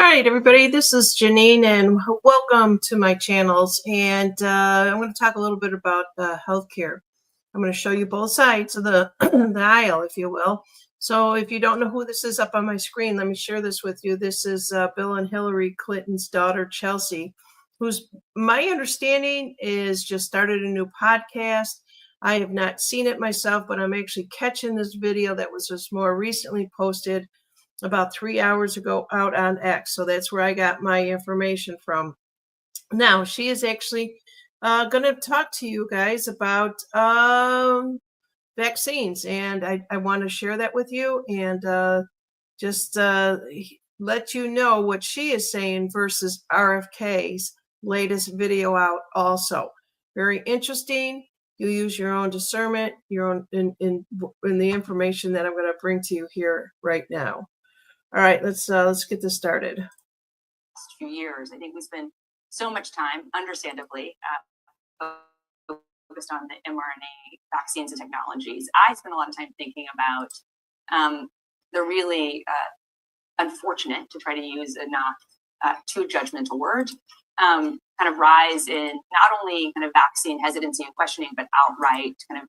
right, everybody, this is Janine, and welcome to my channels. And I'm going to talk a little bit about healthcare. I'm going to show you both sides of the, the aisle, if you will. So if you don't know who this is up on my screen, let me share this with you. This is Bill and Hillary Clinton's daughter, Chelsea, who's, my understanding, is just started a new podcast. I have not seen it myself, but I'm actually catching this video that was just more recently posted about 3 hours ago out on X. So that's where I got my information from. Now, she is actually going to talk to you guys about vaccines. And I want to share that with you and just let you know what she is saying versus RFK's latest video out also. Very interesting. You use your own discernment, your own in the information that I'm going to bring to you here right now. All right, let's get this started. Last few years, I think we spend so much time, understandably, focused on the mRNA vaccines and technologies. I spend a lot of time thinking about the really unfortunate, to try to use a not too judgmental word, kind of rise in not only kind of vaccine hesitancy and questioning, but outright kind of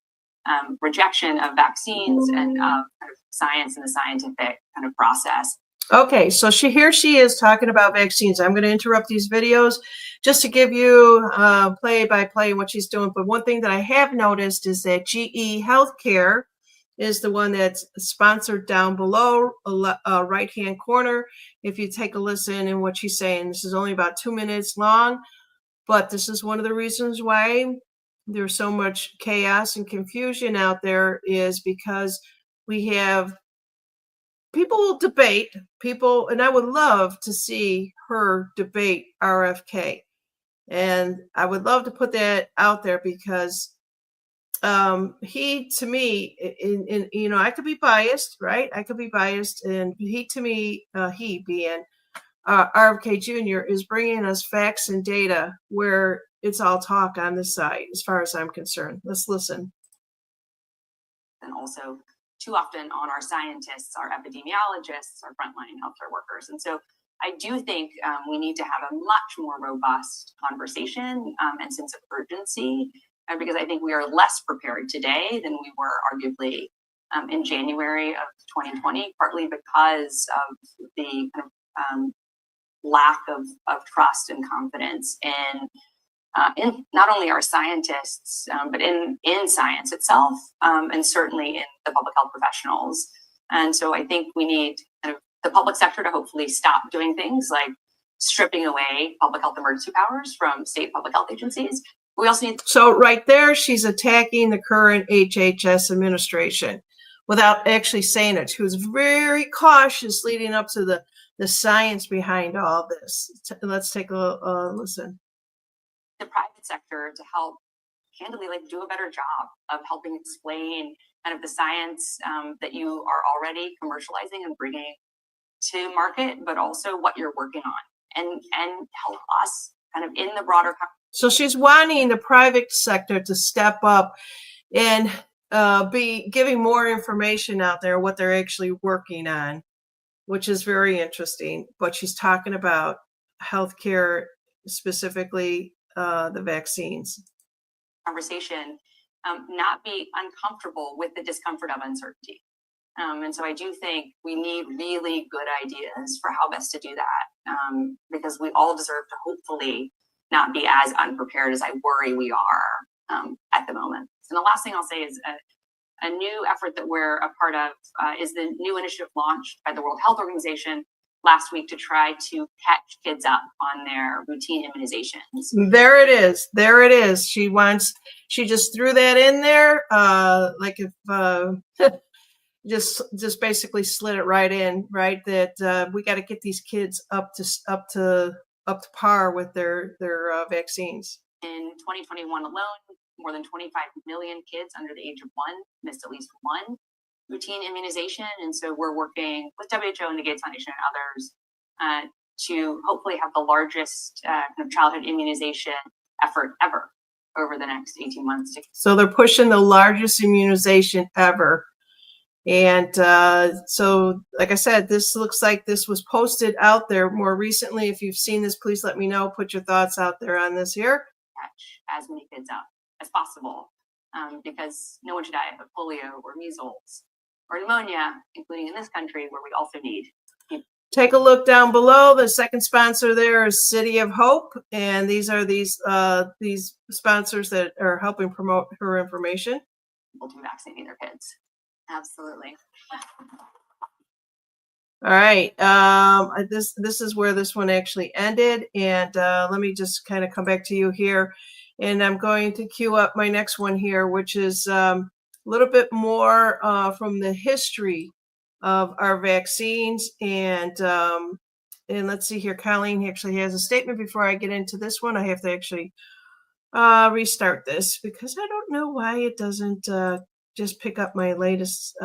rejection of vaccines and kind of science and the scientific kind of process. Okay, so here she is talking about vaccines. I'm going to interrupt these videos just to give you play by play what she's doing. But one thing that I have noticed is that GE Healthcare is the one that's sponsored down below, right-hand corner. If you take a listen and what she's saying, this is only about 2 minutes long, but this is one of the reasons why there's so much chaos and confusion out there, is because we have people debate people, and I would love to see her debate RFK. And I would love to put that out there because he, to me, in I could be biased, right? I could be biased, and he, to me, he being RFK Jr. is bringing us facts and data where it's all talk on this side, as far as I'm concerned. Let's listen. And also, too often on our scientists, our epidemiologists, our frontline healthcare workers. And so I do think we need to have a much more robust conversation and sense of urgency, because I think we are less prepared today than we were arguably in January of 2020, partly because of the kind of lack of trust and confidence in not only our scientists, but in science itself, and certainly in the public health professionals. And so I think we need kind of the public sector to hopefully stop doing things like stripping away public health emergency powers from state public health agencies. We also need. So right there, she's attacking the current HHS administration without actually saying it. She was very cautious leading up to the science behind all this. Let's take a listen. The private sector to help candidly do a better job of helping explain kind of the science that you are already commercializing and bringing to market, but also what you're working on, and help us kind of in the broader. So she's wanting the private sector to step up and be giving more information out there, what they're actually working on, which is very interesting. But she's talking about healthcare, specifically the vaccines. Conversation, not be uncomfortable with the discomfort of uncertainty. And so I do think we need really good ideas for how best to do that, because we all deserve to hopefully not be as unprepared as I worry we are at the moment. And the last thing I'll say is a new effort that we're a part of is the new initiative launched by the World Health Organization last week to try to catch kids up on their routine immunizations. There it is. There it is. She just threw that in there, like if just basically slid it right in, right? That we got to get these kids up to par with their vaccines. In 2021 alone, more than 25 million kids under the age of 1 missed at least one routine immunization. And so we're working with WHO and the Gates Foundation and others to hopefully have the largest kind of childhood immunization effort ever over the next 18 months. So they're pushing the largest immunization ever. And so, like I said, this looks like this was posted out there more recently. If you've seen this, please let me know. Put your thoughts out there on this here. Catch as many kids up as possible, because no one should die of polio or measles or pneumonia, including in this country where we also need. Take a look down below. The second sponsor there is City of Hope, and these are these sponsors that are helping promote her information. People to vaccinating their kids. Absolutely. All right. This is where this one actually ended, and let me just kind of come back to you here, and I'm going to queue up my next one here, which is a little bit more from the history of our vaccines, and let's see here. Colleen actually has a statement before I get into this one. I have to actually restart this because I don't know why it doesn't just pick up my latest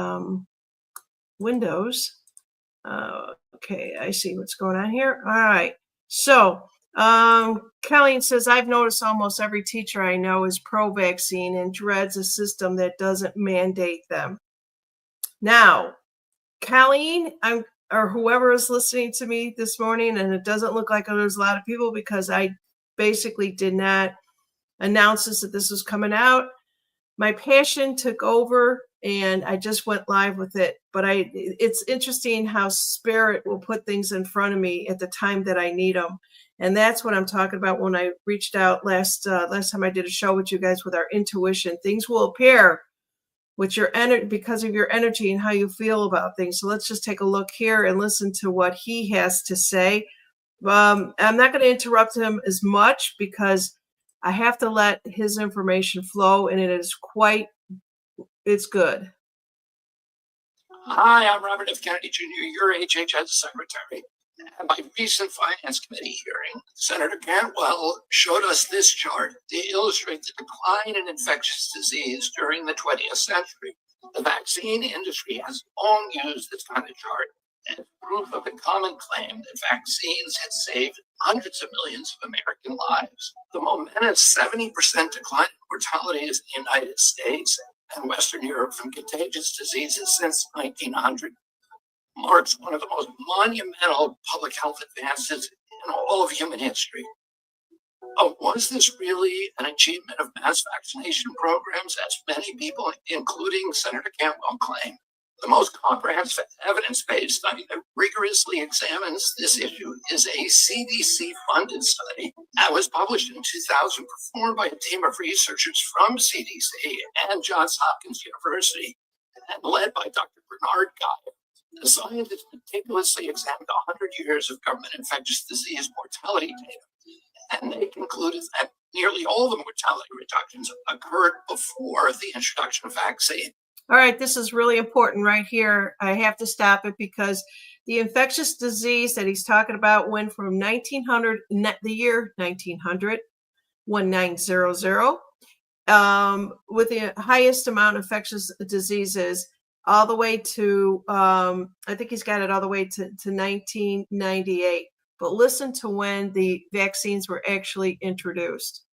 Windows. Okay, I see what's going on here. All right. So, Colleen says, I've noticed almost every teacher I know is pro-vaccine and dreads a system that doesn't mandate them. Now, Colleen, or whoever is listening to me this morning, and it doesn't look like there's a lot of people because I basically did not announce that this was coming out. My passion took over and I just went live with it. But it's interesting how spirit will put things in front of me at the time that I need them. And that's what I'm talking about when I reached out last time I did a show with you guys with our intuition. Things will appear with your energy because of your energy and how you feel about things. So let's just take a look here and listen to what he has to say. I'm not going to interrupt him as much because I have to let his information flow, and it's good. Hi, I'm Robert F. Kennedy Jr., your HHS Secretary. At my recent Finance Committee hearing, Senator Cantwell showed us this chart to illustrate the decline in infectious disease during the 20th century. The vaccine industry has long used this kind of chart as proof of the common claim that vaccines had saved hundreds of millions of American lives. The momentous 70% decline in mortalities in the United States and Western Europe from contagious diseases since 1900 marks one of the most monumental public health advances in all of human history. Was this really an achievement of mass vaccination programs, as many people, including Senator Cantwell, claim? The most comprehensive evidence-based study that rigorously examines this issue is a CDC-funded study that was published in 2000, performed by a team of researchers from CDC and Johns Hopkins University, and led by Dr. Bernard Guy. The scientists meticulously examined 100 years of government infectious disease mortality data, and they concluded that nearly all the mortality reductions occurred before the introduction of vaccine. All right, this is really important right here. I have to stop it because the infectious disease that he's talking about went from 1900, the year 1900, 1900, with the highest amount of infectious diseases all the way to, I think he's got it all the way to 1998. But listen to when the vaccines were actually introduced.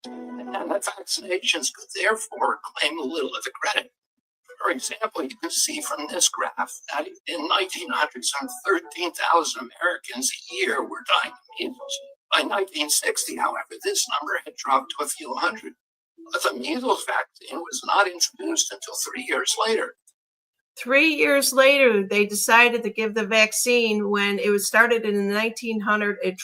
And that vaccinations could therefore claim a little of the credit. For example, you can see from this graph that in 1900, some 13,000 Americans a year were dying of measles. By 1960, however, this number had dropped to a few hundred. But the measles vaccine was not introduced until 3 years later. 3 years later, they decided to give the vaccine. When it was started in 1900, it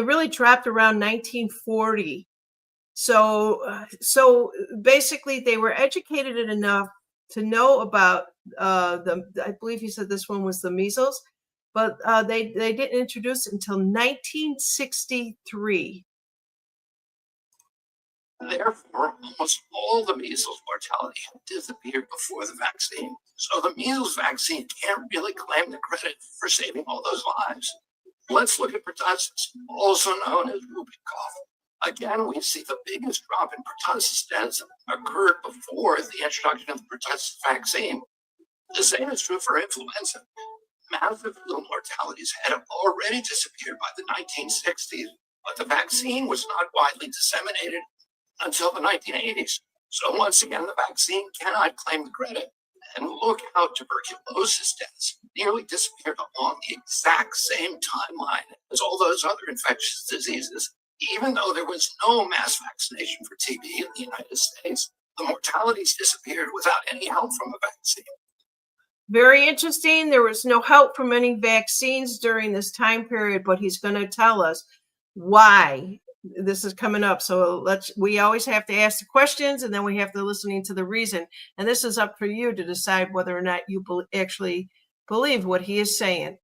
really dropped around 1940. So basically they were educated enough to know about I believe he said this one was the measles, but they didn't introduce it until 1963. Therefore, almost all the measles mortality had disappeared before the vaccine. So the measles vaccine can't really claim the credit for saving all those lives. Let's look at pertussis, also known as whooping cough. Again, we see the biggest drop in pertussis deaths occurred before the introduction of the pertussis vaccine. The same is true for influenza. Massive flu mortalities had already disappeared by the 1960s, but the vaccine was not widely disseminated until the 1980s. So once again, the vaccine cannot claim the credit. And look how tuberculosis deaths nearly disappeared along the exact same timeline as all those other infectious diseases. Even though there was no mass vaccination for TB in the United States, the mortalities disappeared without any help from a vaccine. Very interesting. There was no help from any vaccines during this time period, but he's going to tell us why this is coming up. So we always have to ask the questions, and then we have to listening to the reason. And this is up for you to decide whether or not you actually believe what he is saying.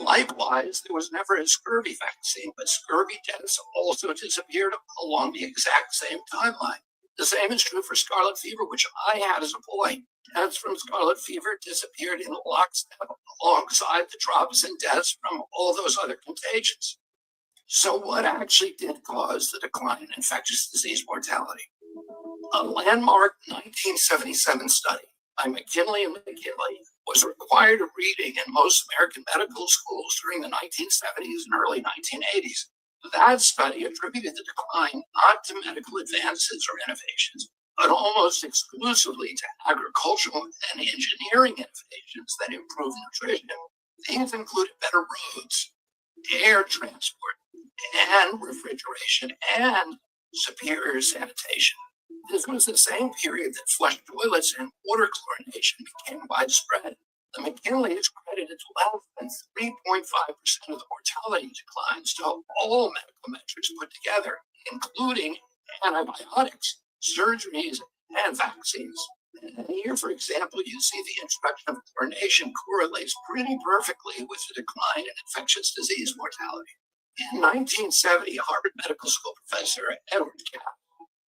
Likewise, there was never a scurvy vaccine, but scurvy deaths also disappeared along the exact same timeline. The same is true for scarlet fever, which I had as a boy. Deaths from scarlet fever disappeared in lockstep alongside the drops in deaths from all those other contagions. So what actually did cause the decline in infectious disease mortality? A landmark 1977 study by McKinley and McKinley was required reading in most American medical schools during the 1970s and early 1980s. That study attributed the decline not to medical advances or innovations, but almost exclusively to agricultural and engineering innovations that improved nutrition. These included better roads, air transport, and refrigeration, and superior sanitation. This was the same period that flush toilets and water chlorination became widespread. The McKinleys credited less than 3.5% of the mortality declines to all medical measures put together, including antibiotics, surgeries, and vaccines. And here, for example, you see the introduction of chlorination correlates pretty perfectly with the decline in infectious disease mortality. In 1970, Harvard Medical School professor Edward Kapp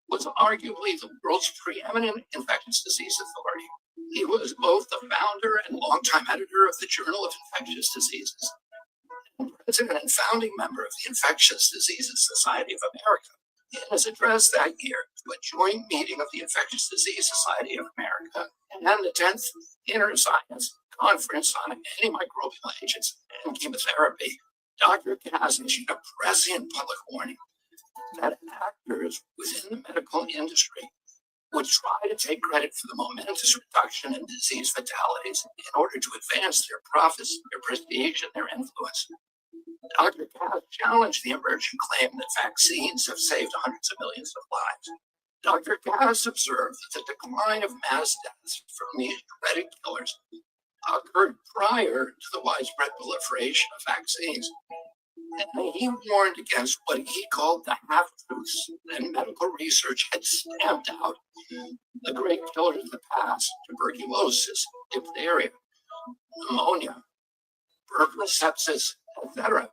was arguably the world's preeminent infectious disease authority. He was both the founder and longtime editor of the Journal of Infectious Diseases, and president and founding member of the Infectious Diseases Society of America. In his address that year to a joint meeting of the Infectious Disease Society of America and the 10th Inner Science Conference on Antimicrobial Agents and Chemotherapy, Dr. Kass issued a prescient public warning that actors within the medical industry would try to take credit for the momentous reduction in disease fatalities in order to advance their profits, their prestige, and their influence. Dr. Kass challenged the emerging claim that vaccines have saved hundreds of millions of lives. Dr. Kass observed that the decline of mass deaths from these dreaded killers occurred prior to the widespread proliferation of vaccines. And he warned against what he called the half-truths that medical research had stamped out. The great killers of the past, tuberculosis, diphtheria, pneumonia, purple sepsis, etc.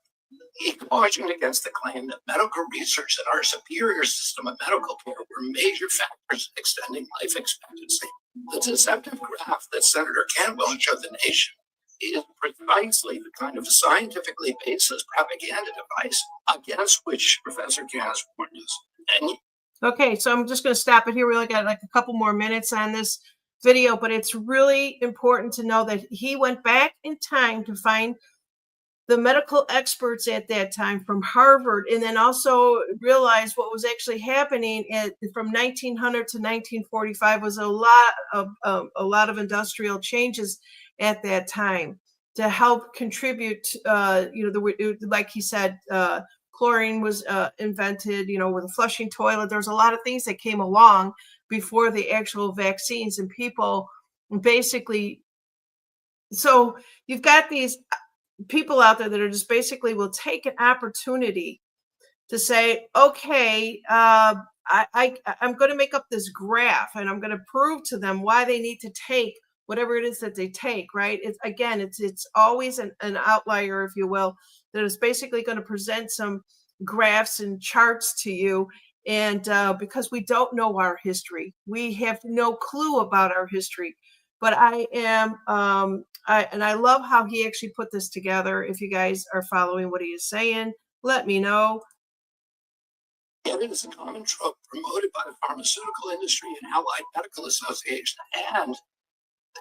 He cautioned against the claim that medical research and our superior system of medical care were major factors extending life expectancy. The deceptive graph that Senator Cantwell showed the nation is precisely the kind of scientifically baseless propaganda device against which Professor Kass warned us. And okay, so I'm just going to stop it here. We only got like a couple more minutes on this video, but it's really important to know that he went back in time to find the medical experts at that time from Harvard, and then also realized what was actually happening from 1900 to 1945 was a lot of industrial changes at that time to help contribute. Like he said, chlorine was invented. With a flushing toilet, there's a lot of things that came along before the actual vaccines, and people basically. So you've got these people out there that are just basically will take an opportunity to say, okay, I'm going to make up this graph and I'm going to prove to them why they need to take whatever it is that they take, right? It's always an outlier, if you will, that is basically going to present some graphs and charts to you. And because we don't know our history, we have no clue about our history. But I am, I love how he actually put this together. If you guys are following what he is saying, let me know. it is a common trope promoted by the pharmaceutical industry and allied medical association, and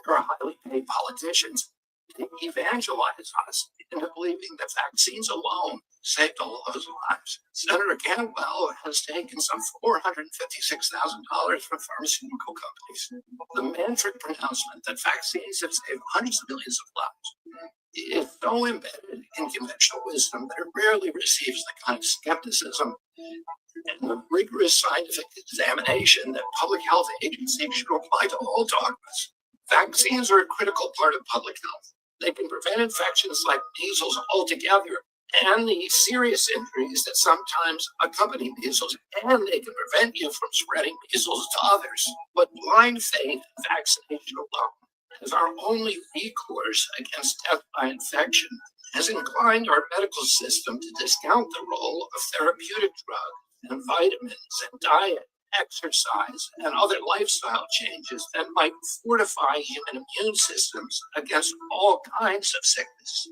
there are highly paid politicians to evangelize us into believing that vaccines alone saved all those lives. Senator Cantwell has taken some $456,000 from pharmaceutical companies. The mantra pronouncement that vaccines have saved hundreds of millions of lives is so embedded in conventional wisdom that it rarely receives the kind of skepticism and the rigorous scientific examination that public health agencies should apply to all dogmas. Vaccines are a critical part of public health. They can prevent infections like measles altogether and the serious injuries that sometimes accompany measles, and they can prevent you from spreading measles to others. But blind faith in vaccination alone as our only recourse against death by infection has inclined our medical system to discount the role of therapeutic drugs and vitamins and diet, exercise, and other lifestyle changes that might fortify human immune systems against all kinds of sickness.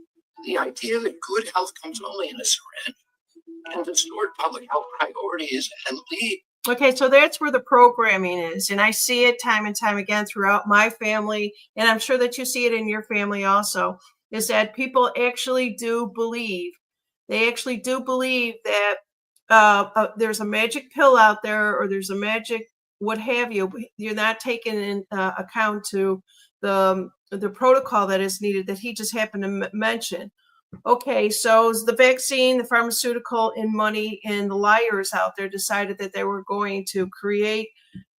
The idea that good health comes only in a syringe can distort public health priorities and lead. Okay, so that's where the programming is. And I see it time and time again throughout my family. And I'm sure that you see it in your family also, is that people actually do believe, that there's a magic pill out there, or there's a magic what have you. You're not taking in account to the protocol that is needed that he just happened to mention. Okay, so the vaccine, the pharmaceutical, and money, and the liars out there decided that they were going to create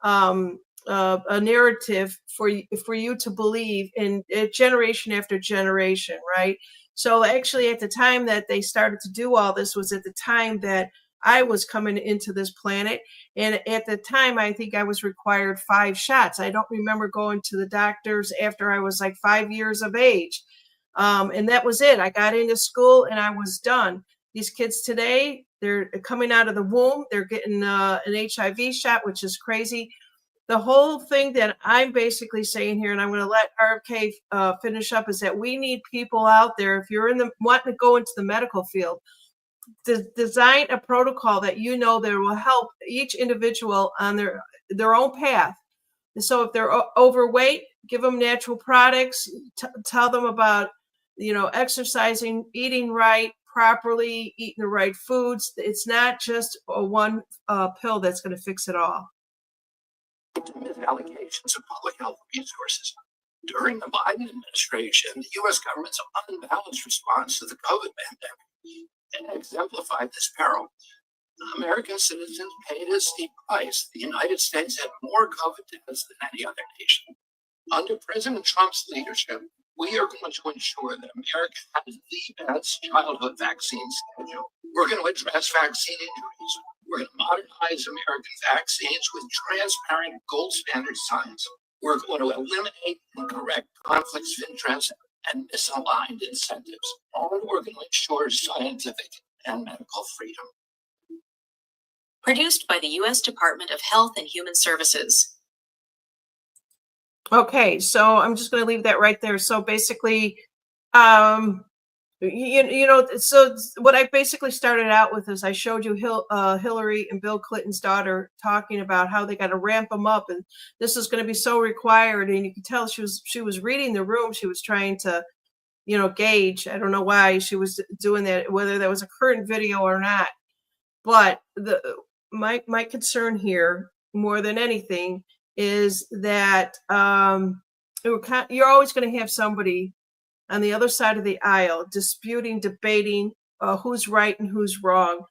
a narrative for you to believe in generation after generation, right? So actually, at the time that they started to do all this was at the time that I was coming into this planet. And at the time, I think I was required 5 shots. I don't remember going to the doctors after I was like 5 years of age. And that was it. I got into school and I was done. These kids today, they're coming out of the womb. They're getting an HIV shot, which is crazy. The whole thing that I'm basically saying here, and I'm going to let RFK finish up, is that we need people out there. If you're wanting to go into the medical field, design a protocol that that will help each individual on their own path. So if they're overweight, give them natural products. Tell them about exercising, eating right, properly, eating the right foods. It's not just a one pill that's going to fix it all. Allegations of public health resources. During the Biden administration, the U.S. government's unbalanced response to the COVID pandemic exemplified this peril. American citizens paid a steep price. The United States had more COVID deaths than any other nation. Under President Trump's leadership, we are going to ensure that America has the best childhood vaccine schedule. We're going to address vaccine injuries. We're going to modernize American vaccines with transparent gold standard science. We're going to eliminate and correct conflicts of interest and misaligned incentives. And we're going to ensure scientific and medical freedom. Produced by the U.S. Department of Health and Human Services. Okay, so I'm just going to leave that right there. So basically, so what I basically started out with is I showed you Hillary and Bill Clinton's daughter talking about how they got to ramp them up, and this is going to be so required. And you can tell she was reading the room. She was trying to, gauge. I don't know why she was doing that, whether that was a current video or not. But my concern here, more than anything, is that you're always going to have somebody on the other side of the aisle disputing, debating who's right and who's wrong.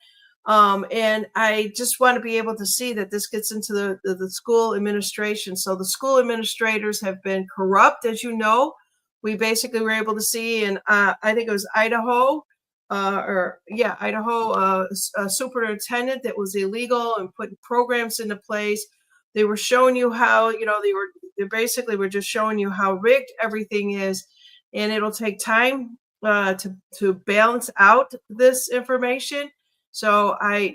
And I just want to be able to see that this gets into the school administration. So the school administrators have been corrupt, as you know. We basically were able to see in, I think it was Idaho, Idaho, a superintendent that was illegal and putting programs into place. They were showing you how, they basically were just showing you how rigged everything is. And it'll take time to balance out this information. So I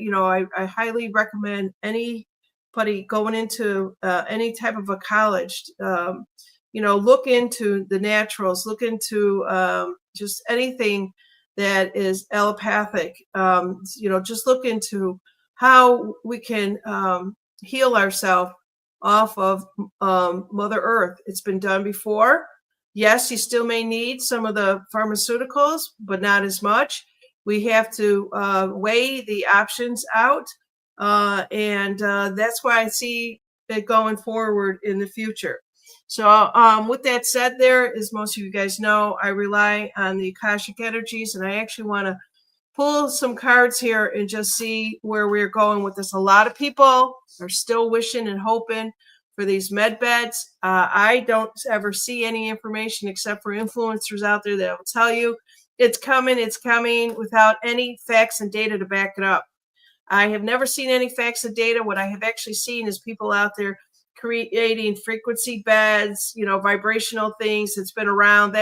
highly recommend anybody going into any type of a college, look into the naturals, look into just anything that is allopathic. Just look into how we can heal ourselves off of Mother Earth. It's been done before. Yes, you still may need some of the pharmaceuticals, but not as much. We have to weigh the options out. And that's why I see it going forward in the future. So with that said, there, as most of you guys know, I rely on the Akashic energies, and I actually want to pull some cards here and just see where we're going with this. A lot of people are still wishing and hoping for these med beds. I don't ever see any information except for influencers out there that will tell you it's coming without any facts and data to back it up. I have never seen any facts and data. What I have actually seen is people out there creating frequency beds, vibrational things that's been around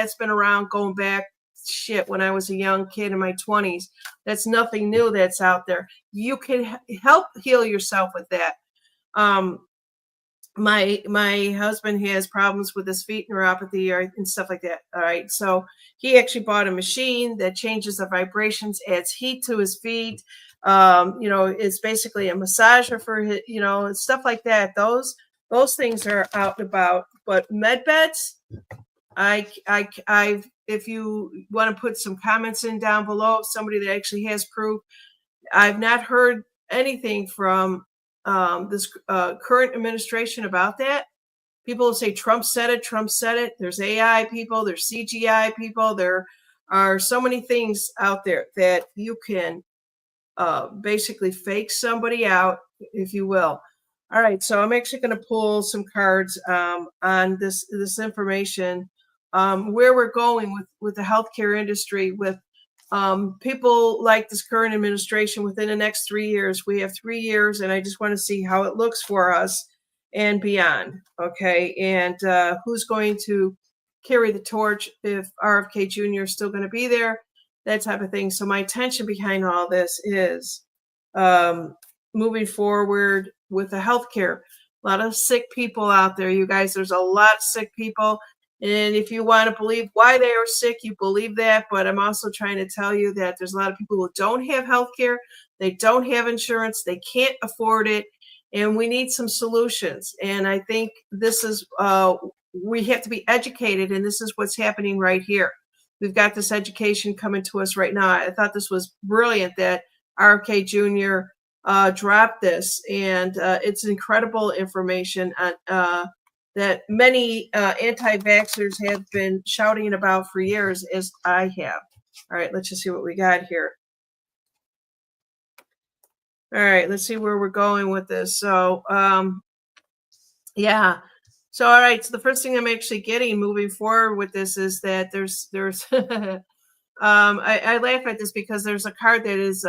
going back when I was a young kid in my 20s. That's nothing new that's out there. You can help heal yourself with that. My husband has problems with his feet, neuropathy and stuff like that. All right. So he actually bought a machine that changes the vibrations, adds heat to his feet. It's basically a massager for his, stuff like that. Those things are out and about. But med beds, if you want to put some comments in down below, somebody that actually has proof, I've not heard anything from this current administration about that. People will say Trump said it. There's AI people, there's CGI people. There are so many things out there that you can basically fake somebody out, if you will. All right, so I'm actually going to pull some cards on this information, where we're going with the healthcare industry, with people like this current administration within the next 3 years. We have 3 years, and I just want to see how it looks for us and beyond. Okay, and who's going to carry the torch if RFK Jr. is still going to be there, that type of thing. So my intention behind all this is moving forward with the healthcare. A lot of sick people out there, you guys. There's a lot of sick people. And if you want to believe why they are sick, you believe that. But I'm also trying to tell you that there's a lot of people who don't have health care. They don't have insurance. They can't afford it. And we need some solutions. And I think this is, we have to be educated. And this is what's happening right here. We've got this education coming to us right now. I thought this was brilliant that RFK Jr. Dropped this. And it's incredible information that many anti-vaxxers have been shouting about for years, as I have. All right, let's just see what we got here. All right, let's see where we're going with this. So, yeah. So, all right. So the first thing I'm actually getting moving forward with this is that there's I laugh at this because there's a card that is,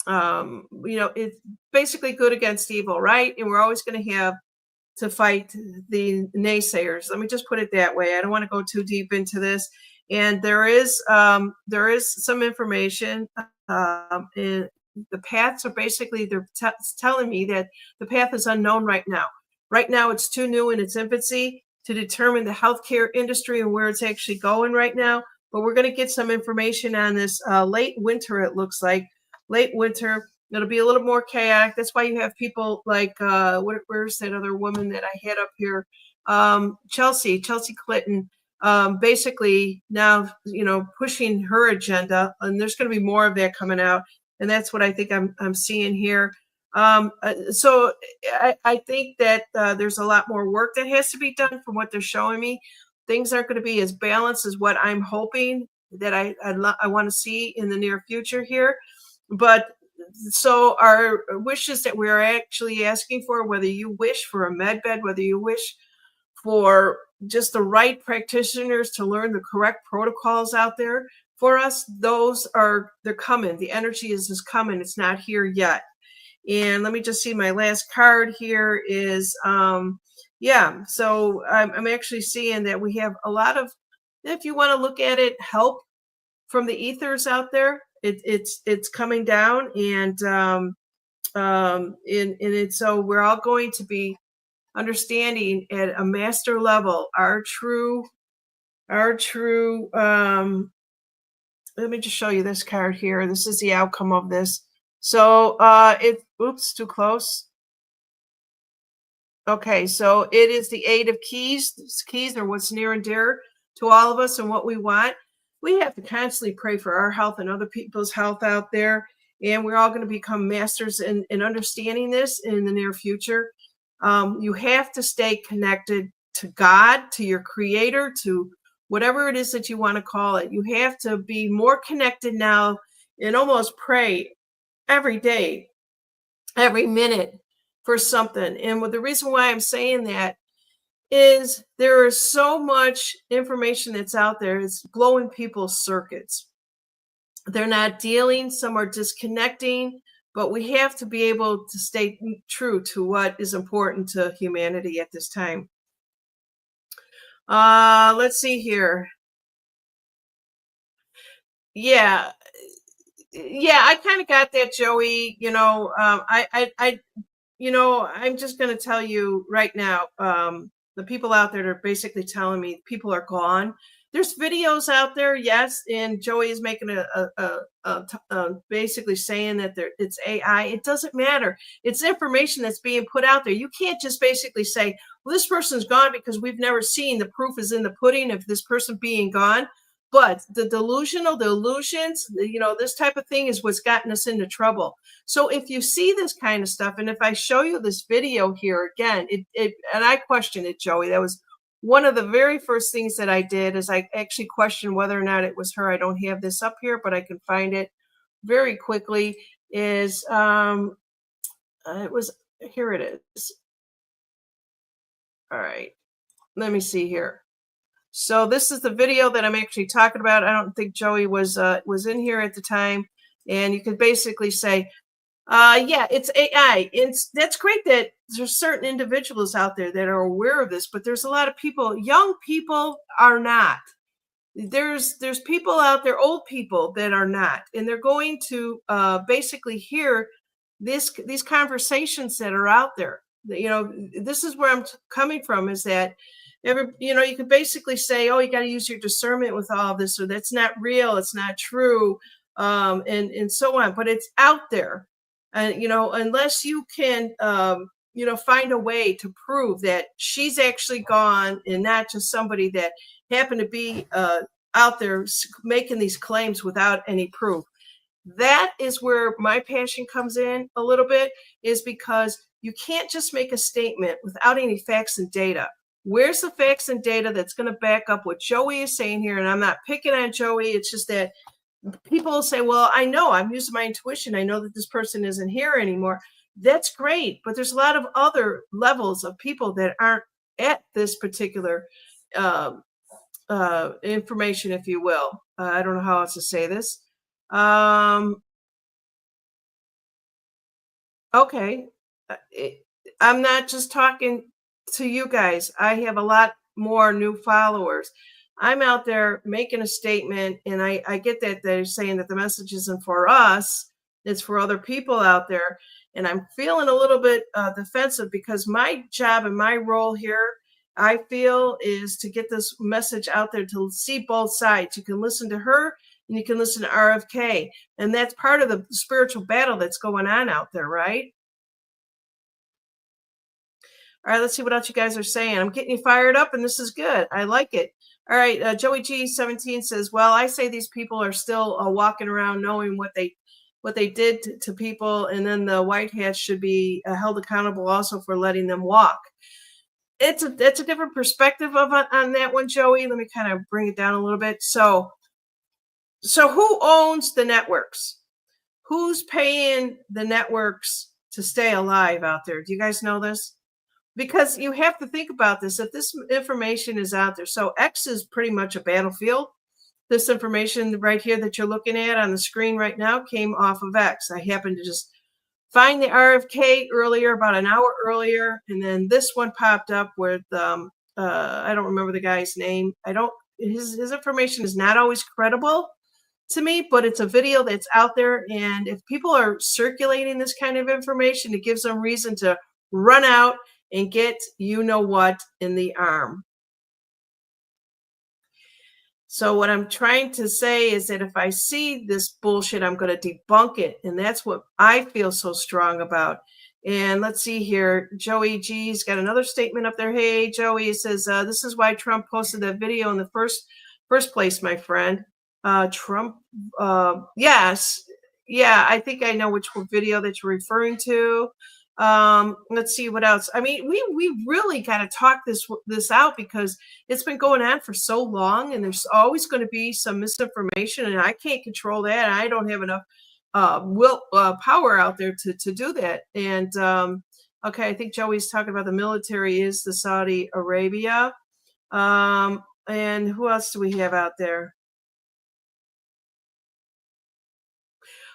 it's basically good against evil, right? And we're always going to have to fight the naysayers. Let me just put it that way. I don't want to go too deep into this. And there is some information. And the paths are basically, they're telling me that the path is unknown right now. Right now, it's too new in its infancy to determine the healthcare industry and where it's actually going right now. But we're going to get some information on this late winter, it looks like. Late winter. It'll be a little more chaotic. That's why you have people like, where's that other woman that I had up here? Chelsea Clinton, basically now, pushing her agenda. And there's going to be more of that coming out. And that's what I think I'm seeing here. So I think that there's a lot more work that has to be done from what they're showing me. Things aren't going to be as balanced as what I'm hoping that I want to see in the near future here. But so our wishes that we're actually asking for, whether you wish for a med bed, whether you wish for just the right practitioners to learn the correct protocols out there for us, they're coming. The energy is coming. It's not here yet. And let me just see, my last card here is, so I'm actually seeing that we have a lot of, if you want to look at it, help from the ethers out there. It's coming down, and so we're all going to be understanding at a master level our true. Let me just show you this card here. This is the outcome of this. So oops, too close. Okay, so it is the Eight of Keys. Keys are what's near and dear. to all of us and what we want, we have to constantly pray for our health and other people's health out there. And we're all going to become masters in understanding this in the near future. You have to stay connected to God, to your creator, to whatever it is that you want to call it. You have to be more connected now and almost pray every day, every minute for something. And the reason why I'm saying that is there is so much information that's out there. It's blowing people's circuits. They're not dealing, some are disconnecting, but we have to be able to stay true to what is important to humanity at this time. Let's see here. Yeah, I kind of got that, Joey. I'm just going to tell you right now, the people out there that are basically telling me people are gone. There's videos out there, yes, and Joey is making basically saying that it's AI. It doesn't matter. It's information that's being put out there. You can't just basically say, well, this person's gone because we've never seen. The proof is in the pudding of this person being gone. But the illusions, this type of thing is what's gotten us into trouble. So if you see this kind of stuff, and if I show you this video here again, and I question it, Joey, that was one of the very first things that I did is I actually questioned whether or not it was her. I don't have this up here, but I can find it very quickly. Here it is. All right, let me see here. So this is the video that I'm actually talking about. I don't think Joey was in here at the time. And you could basically say, yeah, it's AI. That's great that there's certain individuals out there that are aware of this, but there's a lot of people, young people are not. There's people out there, old people that are not. And they're going to basically hear these conversations that are out there. This is where I'm coming from, is that you could basically say, oh, you got to use your discernment with all of this, or that's not real, it's not true, and so on. But it's out there, and unless you can, find a way to prove that she's actually gone and not just somebody that happened to be out there making these claims without any proof. That is where my passion comes in a little bit, is because you can't just make a statement without any facts and data. Where's the facts and data that's going to back up what Joey is saying here? And I'm not picking on Joey. It's just that people say, well, I know, I'm using my intuition. I know that this person isn't here anymore. That's great. But there's a lot of other levels of people that aren't at this particular information, if you will. I don't know how else to say this. Okay. I'm not just talking to you guys. I have a lot more new followers. I'm out there making a statement, and I get that they're saying that the message isn't for us, it's for other people out there. And I'm feeling a little bit defensive, because my job and my role here, I feel, is to get this message out there to see both sides. You can listen to her and you can listen to RFK. And that's part of the spiritual battle that's going on out there, right? All right, let's see what else you guys are saying. I'm getting you fired up, and this is good. I like it. All right, Joey G17 says, well, I say these people are still walking around knowing what they did to people, and then the white hats should be held accountable also for letting them walk. That's a different perspective on that one, Joey. Let me kind of bring it down a little bit. So who owns the networks? Who's paying the networks to stay alive out there? Do you guys know this? Because you have to think about this. If this information is out there, so X is pretty much a battlefield. This information right here that you're looking at on the screen right now came off of X. I happened to just find the RFK earlier, about an hour earlier, and then this one popped up with I don't remember the guy's name. His information is not always credible to me, but it's a video that's out there, and if people are circulating this kind of information, it gives them reason to run out and get what in the arm. So what I'm trying to say is that if I see this bullshit, I'm going to debunk it. And that's what I feel so strong about, And let's see here. Joey G's got another statement up there. Hey, Joey says, this is why Trump posted that video in the first place, my friend. Trump, yes. Yeah, I think I know which video that you're referring to. Let's see what else. I mean, we really got to talk this out, because it's been going on for so long, and there's always going to be some misinformation, and I can't control that. I don't have enough power out there to do that. And okay, I think Joey's talking about the military is the Saudi Arabia. And who else do we have out there?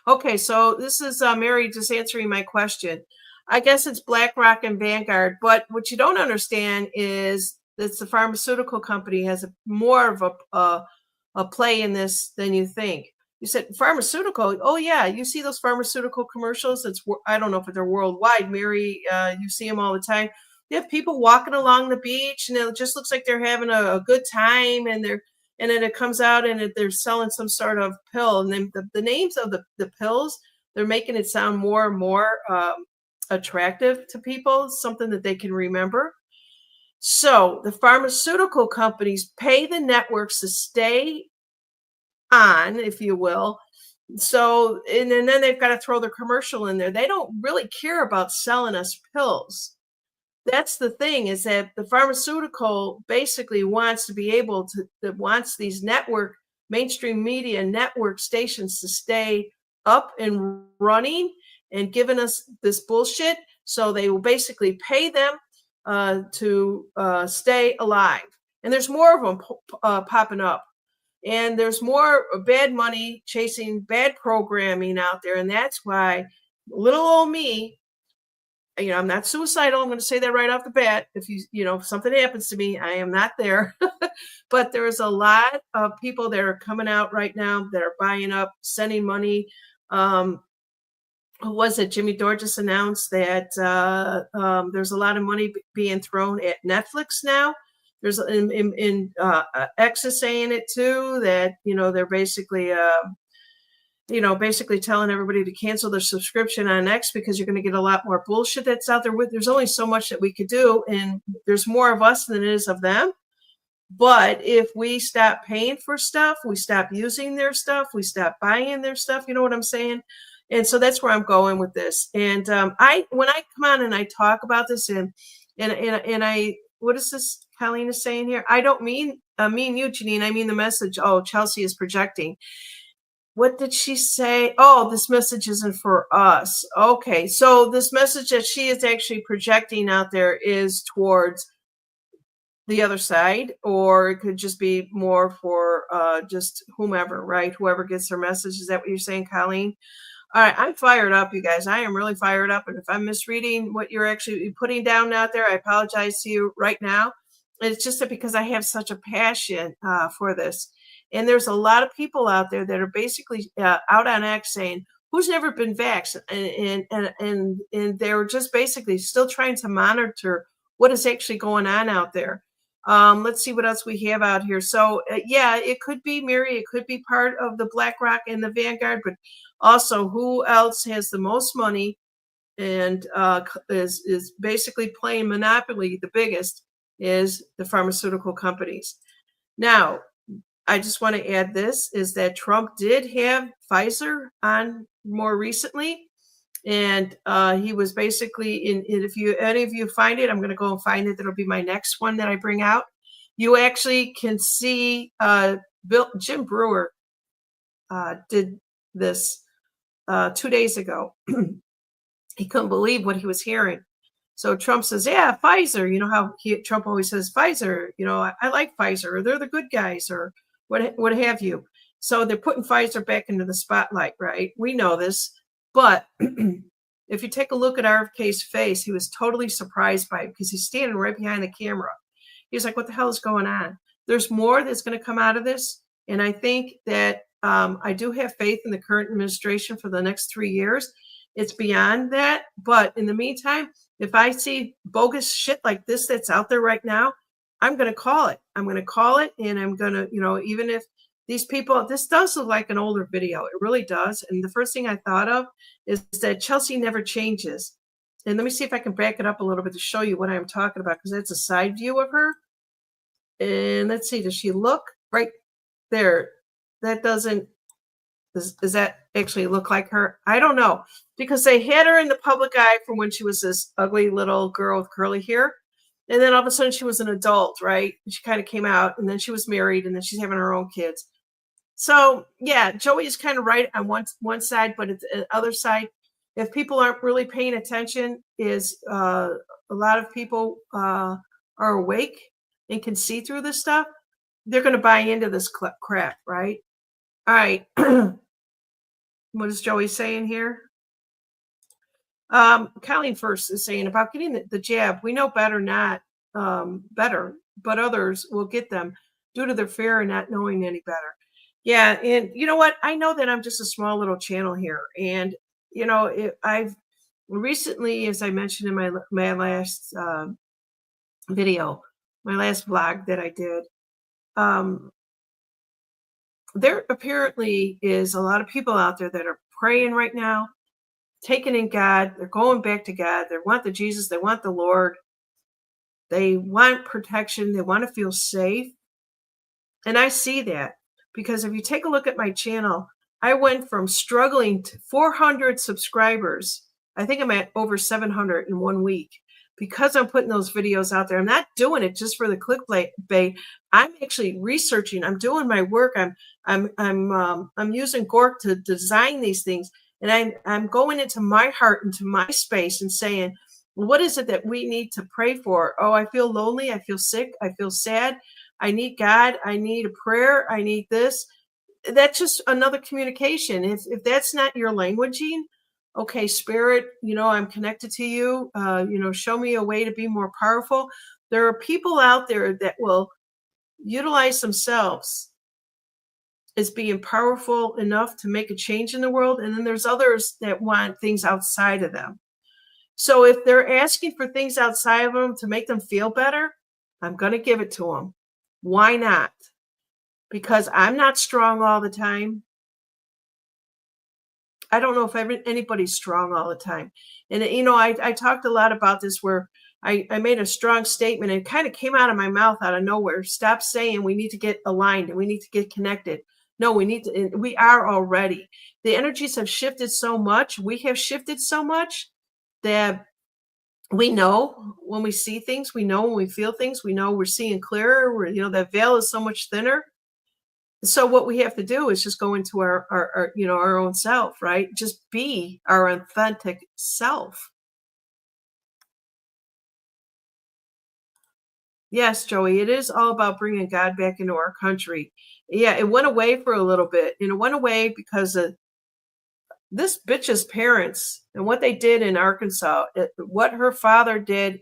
Okay, so this is Mary just answering my question. I guess it's BlackRock and Vanguard, but what you don't understand is that the pharmaceutical company has more of a play in this than you think. You said pharmaceutical. Oh yeah, you see those pharmaceutical commercials. I don't know if they're worldwide. Mary, you see them all the time. You have people walking along the beach, and it just looks like they're having a good time, and then it comes out and they're selling some sort of pill, and then the names of the pills, they're making it sound more and more attractive to people, something that they can remember. So the pharmaceutical companies pay the networks to stay on, if you will. So, and then they've got to throw their commercial in there. They don't really care about selling us pills. That's the thing, is that the pharmaceutical basically wants to be able to, wants these mainstream media network stations to stay up and running and giving us this bullshit. So they will basically pay them to stay alive. And there's more of them popping up. And there's more bad money chasing bad programming out there. And that's why little old me, I'm not suicidal. I'm going to say that right off the bat. If if something happens to me, I am not there. But there's a lot of people that are coming out right now that are buying up, sending money. Who was it? Jimmy Dore just announced that there's a lot of money being thrown at Netflix now. There's X is saying it too, that they're basically basically telling everybody to cancel their subscription on X, because you're going to get a lot more bullshit that's out there. There's only so much that we could do, and there's more of us than it is of them. But if we stop paying for stuff, we stop using their stuff, we stop buying their stuff, you know what I'm saying? And so that's where I'm going with this. And when I come on and I talk about this, and I, what is this Colleen is saying here? I don't mean you, Janine. I mean the message. Oh, Chelsea is projecting. What did she say? Oh, this message isn't for us. Okay, so this message that she is actually projecting out there is towards the other side, or it could just be more for just whomever, right? Whoever gets her message. Is that what you're saying, Colleen? All right, I'm fired up, you guys. I am really fired up. And if I'm misreading what you're actually putting down out there, I apologize to you right now. It's just that because I have such a passion for this. And there's a lot of people out there that are basically out on X saying, who's never been vaxxed? And they're just basically still trying to monitor what is actually going on out there. Let's see what else we have out here. So yeah, it could be Mary. It could be part of the BlackRock and the Vanguard, but also who else has the most money and is basically playing monopoly, the biggest, is the pharmaceutical companies. Now, I just want to add this, is that Trump did have Pfizer on more recently. And he was basically if any of you find it, I'm going to go and find it. That'll be my next one that I bring out. You actually can see Jim Brewer did this 2 days ago. He couldn't believe what he was hearing. So Trump says, yeah, Pfizer, you know how Trump always says Pfizer, I like Pfizer, or they're the good guys, or what have you. So they're putting Pfizer back into the spotlight, right? We know this. But if you take a look at RFK's face, he was totally surprised by it, because he's standing right behind the camera. He's like, what the hell is going on? There's more that's going to come out of this. And I think that I do have faith in the current administration for the next 3 years. It's beyond that. But in the meantime, if I see bogus shit like this that's out there right now, I'm going to call it. I'm going to call it. And I'm going to, even if these people, this does look like an older video. It really does. And the first thing I thought of is that Chelsea never changes. And let me see if I can back it up a little bit to show you what I'm talking about, because that's a side view of her. And let's see, does she look right there? That doesn't, does that actually look like her? I don't know, because they had her in the public eye from when she was this ugly little girl with curly hair. And then all of a sudden she was an adult, right? And she kind of came out, and then she was married, and then she's having her own kids. So yeah, Joey is kind of right on one side, but at the other side, if people aren't really paying attention, is a lot of people are awake and can see through this stuff. They're going to buy into this crap, right? All right. What is Joey saying here? Colleen first is saying about getting the jab. We know better, not better, but others will get them due to their fear and not knowing any better. Yeah, and you know what? I know that I'm just a small little channel here, and you know, I've recently, as I mentioned in my last video, my last vlog that I did, there apparently is a lot of people out there that are praying right now, taking in God. They're going back to God. They want the Jesus. They want the Lord. They want protection. They want to feel safe. And I see that, because if you take a look at my channel, I went from struggling to 400 subscribers. I think I'm at over 700 in 1 week, because I'm putting those videos out there. I'm not doing it just for the clickbait. I'm actually researching. I'm doing my work. I'm using Gork to design these things, and I'm going into my heart, into my space, and saying, what is it that we need to pray for? Oh, I feel lonely. I feel sick. I feel sad. I need God. I need a prayer. I need this. That's just another communication. If that's not your languaging, okay, Spirit, you know, I'm connected to you. You know, show me a way to be more powerful. There are people out there that will utilize themselves as being powerful enough to make a change in the world. And then there's others that want things outside of them. So if they're asking for things outside of them to make them feel better, I'm going to give it to them. Why not? Because I'm not strong all the time. I don't know if anybody's strong all the time. And, you know, I talked a lot about this, where I made a strong statement, and it kind of came out of my mouth out of nowhere. Stop saying we need to get aligned and we need to get connected. No, we are already. The energies have shifted so much. We have shifted so much that we know when we see things, we know when we feel things, we know we're seeing clearer. You know, that veil is so much thinner. So what we have to do is just go into our you know, our own self, right? Just be our authentic self. Yes, Joey, it is all about bringing God back into our country. Yeah, it went away for a little bit, and it went away because of this bitch's parents and what they did in Arkansas, what her father did.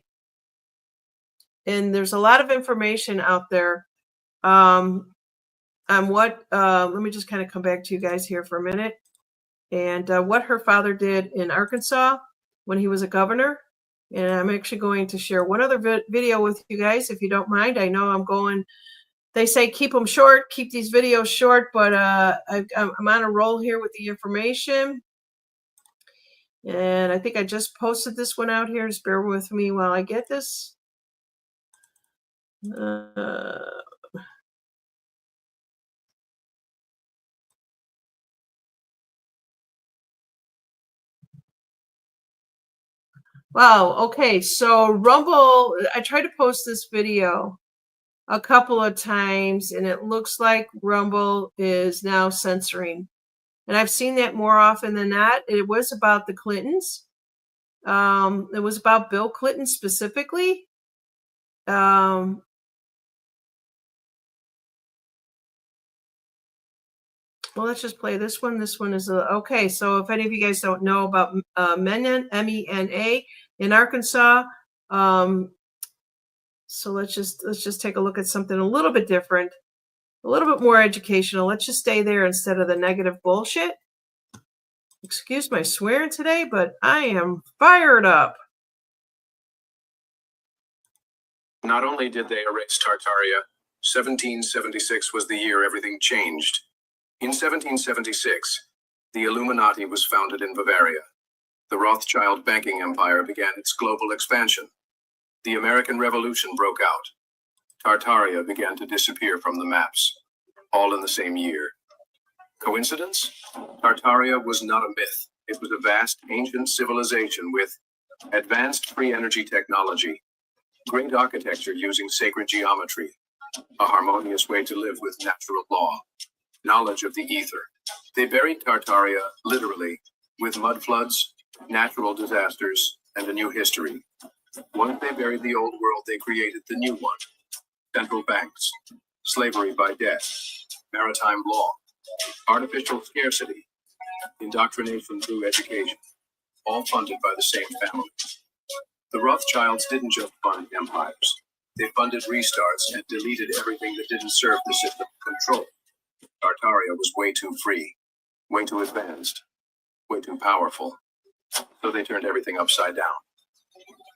And there's a lot of information out there on what, let me just kind of come back to you guys here for a minute. And what her father did in Arkansas when he was a governor. And I'm actually going to share one other video with you guys, if you don't mind. I know I'm going, they say keep them short, keep these videos short, but I'm on a roll here with the information. And I think I just posted this one out here. Just bear with me while I get this. Wow. Okay. So Rumble, I tried to post this video a couple of times, and it looks like Rumble is now censoring. And I've seen that more often than not. It was about the Clintons. It was about Bill Clinton specifically. Well, let's just play this one. This one is okay. So if any of you guys don't know about MENA, MENA in Arkansas, so let's just take a look at something a little bit different, a little bit more educational. Let's just stay there instead of the negative bullshit. Excuse my swearing today, but I am fired up. Not only did they erase Tartaria, 1776 was the year everything changed. In 1776, the Illuminati was founded in Bavaria. The Rothschild banking empire began its global expansion. The American Revolution broke out. Tartaria began to disappear from the maps, all in the same year. Coincidence? Tartaria was not a myth. It was a vast, ancient civilization with advanced free energy technology, great architecture using sacred geometry, a harmonious way to live with natural law, knowledge of the ether. They buried Tartaria, literally, with mud floods, natural disasters, and a new history. Once they buried the old world, they created the new one. Central banks, slavery by death, maritime law, artificial scarcity, indoctrination through education, all funded by the same family. The Rothschilds didn't just fund empires. They funded restarts and deleted everything that didn't serve the system of control. Tartaria was way too free, way too advanced, way too powerful. So they turned everything upside down.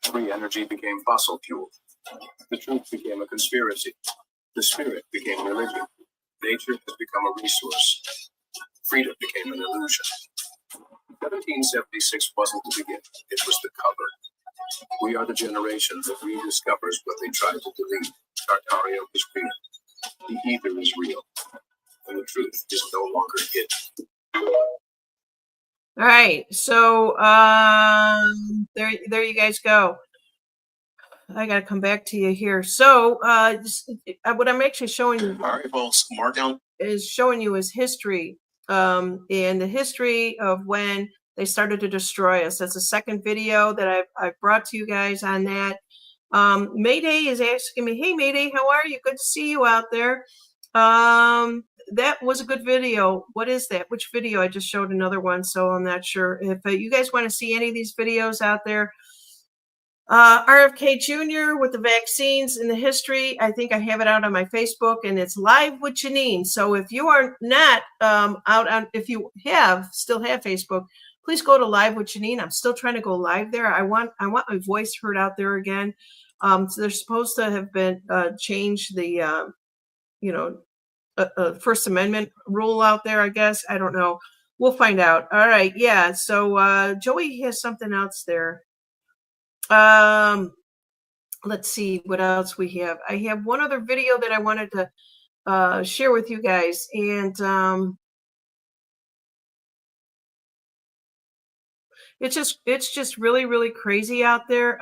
Free energy became fossil fuel. The truth became a conspiracy. The spirit became religion. Nature has become a resource. Freedom became an illusion. 1776 wasn't the beginning, it was the cover. We are the generation that rediscovers what they tried to delete. Tartaria was real. The ether is real. And the truth is no longer hidden. All right, so there you guys go. I got to come back to you here. So what I'm actually showing you All right, folks, mark down. is showing you is history, and the history of when they started to destroy us. That's the second video that I've brought to you guys on that. Mayday is asking me, hey Mayday, how are you? Good to see you out there. That was a good video. What is that? Which video? I just showed another one, so I'm not sure. If you guys want to see any of these videos out there, RFK Jr. with the vaccines in the history, I think I have it out on my Facebook, and it's Live with Janine. So if you are not out on, if you still have Facebook, please go to Live with Janine. I'm still trying to go live there. I want my voice heard out there again. So they're supposed to have been changed the First Amendment rule out there, I guess. I don't know. We'll find out. All right. Yeah. So Joey has something else there. Let's see what else we have. I have one other video that I wanted to share with you guys. And it's just really, really crazy out there.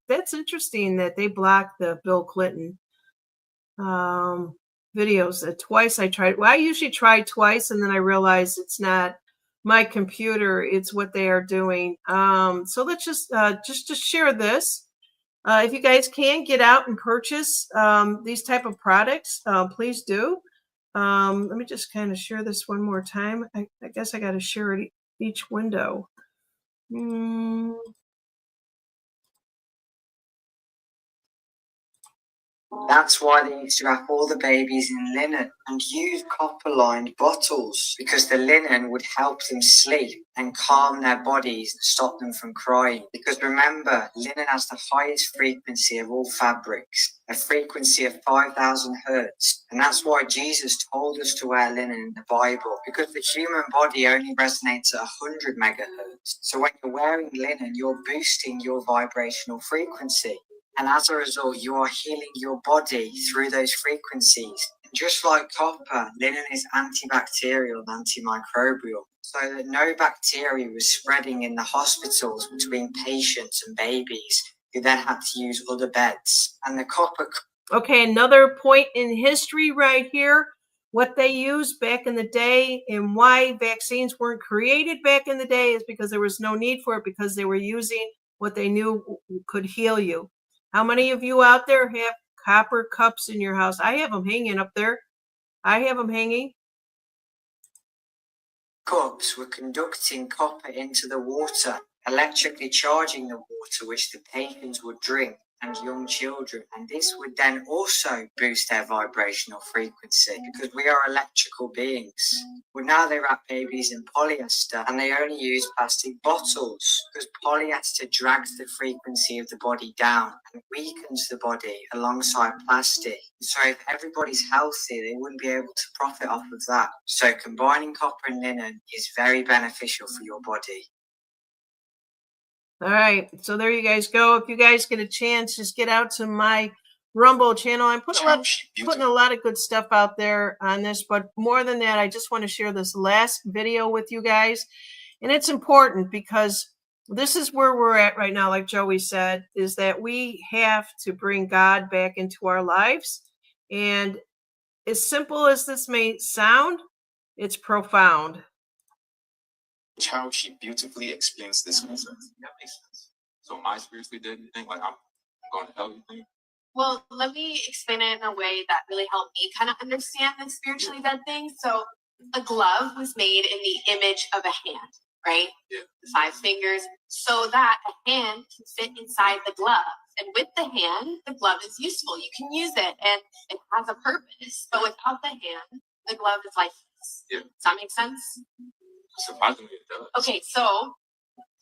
That's interesting that they blocked the Bill Clinton videos. Twice I tried. Well, I usually try twice, and then I realize it's not my computer, it's what they are doing. So let's just share this. If you guys can get out and purchase these type of products, please do. Let me just kind of share this one more time. I guess I got to share it each window. That's why they used to wrap all the babies in linen and use copper-lined bottles, because the linen would help them sleep and calm their bodies and stop them from crying. Because remember, linen has the highest frequency of all fabrics, a frequency of 5,000 hertz. And that's why Jesus told us to wear linen in the Bible, because the human body only resonates at 100 megahertz. So when you're wearing linen, you're boosting your vibrational frequency. And as a result, you are healing your body through those frequencies. And just like copper, linen is antibacterial and antimicrobial, so that no bacteria was spreading in the hospitals between patients and babies, who then had to use other beds. And the copper... Okay, another point in history right here. What they used back in the day and why vaccines weren't created back in the day is because there was no need for it, because they were using what they knew could heal you. How many of you out there have copper cups in your house? I have them hanging up there. I have them hanging. Cups were conducting copper into the water, electrically charging the water which the patients would drink, and young children. And this would then also boost their vibrational frequency, because we are electrical beings. Well, now they wrap babies in polyester, and they only use plastic bottles, because polyester drags the frequency of the body down and weakens the body alongside plastic. So if everybody's healthy, they wouldn't be able to profit off of that. So combining copper and linen is very beneficial for your body. All right, so there you guys go. If you guys get a chance, just get out to my Rumble channel. I'm putting a lot of good stuff out there on this, but more than that, I just want to share this last video with you guys. And it's important because this is where we're at right now, like Joey said, is that we have to bring God back into our lives. And as simple as this may sound, it's profound. How she beautifully explains this concept. That makes sense. So am I spiritually dead? You think like I'm going to hell? You think? Well, let me explain it in a way that really helped me kind of understand the spiritually dead thing. So a glove was made in the image of a hand, right? Yeah. 5 fingers, so that a hand can fit inside the glove. And with the hand, the glove is useful. You can use it and it has a purpose. But without the hand, the glove is lifeless. Yeah. Does that make sense? Surprisingly, it does. Okay, so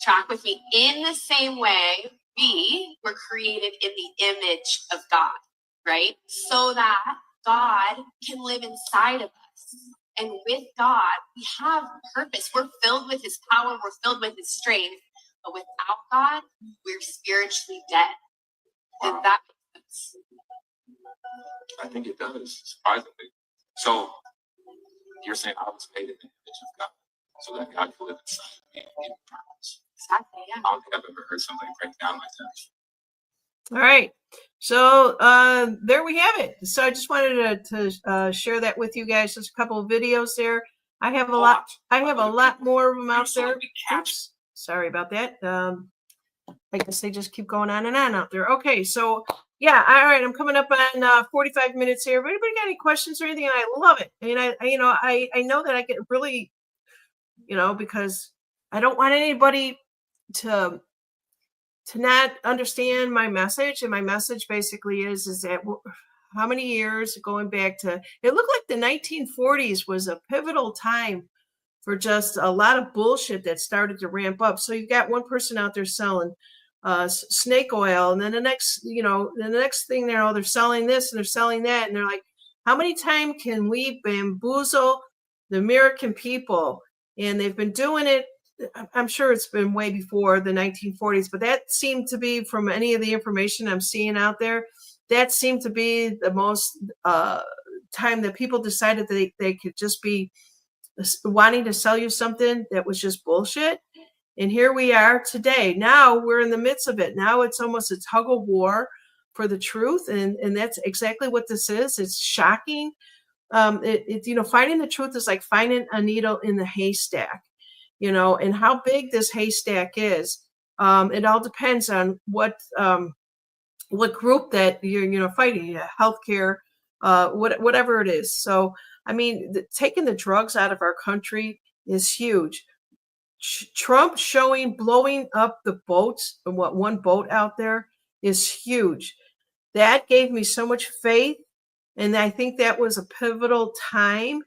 track with me. In the same way, we were created in the image of God, right? So that God can live inside of us. And with God, we have purpose. We're filled with his power. We're filled with his strength. But without God, we're spiritually dead. Did that make sense? I think it does, surprisingly. So you're saying I was made in the image of God, so that God can live inside of me in purpose. Exactly, yeah. I don't think I've ever heard somebody break down like that. All right. So there we have it. So I just wanted to share that with you guys. There's a couple of videos there. I have a lot. I have a lot more of them out there. Oops. Sorry about that. I guess they just keep going on and on out there. Okay. So yeah. All right. I'm coming up on 45 minutes here. If anybody got any questions or anything, I love it. And I know that I get really, because I don't want anybody to not understand my message. And my message basically is that how many years going back to, it looked like the 1940s was a pivotal time for just a lot of bullshit that started to ramp up. So you've got one person out there selling snake oil, and then the next thing they're selling this and they're selling that. And they're like, how many times can we bamboozle the American people? And they've been doing it. I'm sure it's been way before the 1940s, but that seemed to be, from any of the information I'm seeing out there, that seemed to be the most time that people decided that they could just be wanting to sell you something that was just bullshit. And here we are today. Now we're in the midst of it. Now it's almost a tug of war for the truth. And that's exactly what this is. It's shocking. Finding the truth is like finding a needle in the haystack. And how big this haystack is. It all depends on what group that you're fighting, healthcare, whatever it is. So, I mean, taking the drugs out of our country is huge. Trump blowing up the boats, one boat out there, is huge. That gave me so much faith. And I think that was a pivotal time